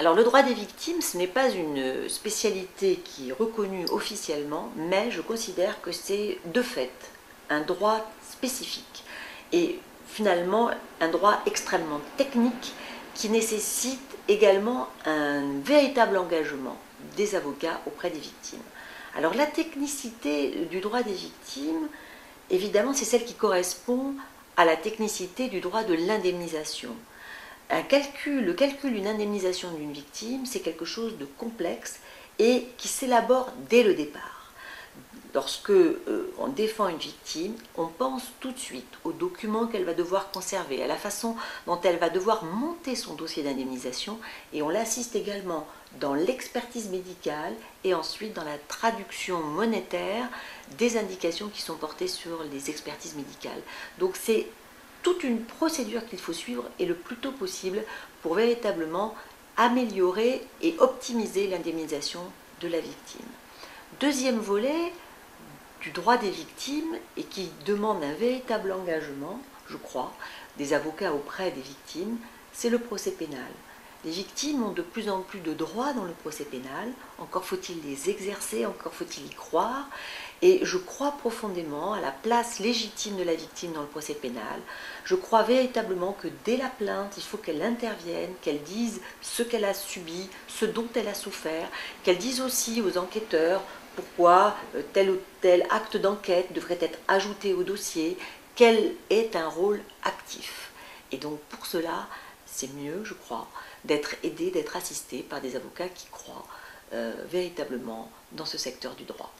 Alors le droit des victimes, ce n'est pas une spécialité qui est reconnue officiellement, mais je considère que c'est de fait un droit spécifique et finalement un droit extrêmement technique qui nécessite également un véritable engagement des avocats auprès des victimes. Alors la technicité du droit des victimes, évidemment, c'est celle qui correspond à la technicité du droit de l'indemnisation. Le calcul d'une indemnisation d'une victime, c'est quelque chose de complexe et qui s'élabore dès le départ. Lorsque on défend une victime, on pense tout de suite aux documents qu'elle va devoir conserver, à la façon dont elle va devoir monter son dossier d'indemnisation, et on l'assiste également dans l'expertise médicale et ensuite dans la traduction monétaire des indications qui sont portées sur les expertises médicales. Donc c'est toute une procédure qu'il faut suivre et le plus tôt possible pour véritablement améliorer et optimiser l'indemnisation de la victime. Deuxième volet du droit des victimes et qui demande un véritable engagement, je crois, des avocats auprès des victimes, c'est le procès pénal. Les victimes ont de plus en plus de droits dans le procès pénal, encore faut-il les exercer, encore faut-il y croire, et je crois profondément à la place légitime de la victime dans le procès pénal. Je crois véritablement que dès la plainte, il faut qu'elle intervienne, qu'elle dise ce qu'elle a subi, ce dont elle a souffert, qu'elle dise aussi aux enquêteurs pourquoi tel ou tel acte d'enquête devrait être ajouté au dossier, quel est un rôle actif. Et donc pour cela, c'est mieux, je crois, d'être aidé, d'être assisté par des avocats qui croient véritablement dans ce secteur du droit.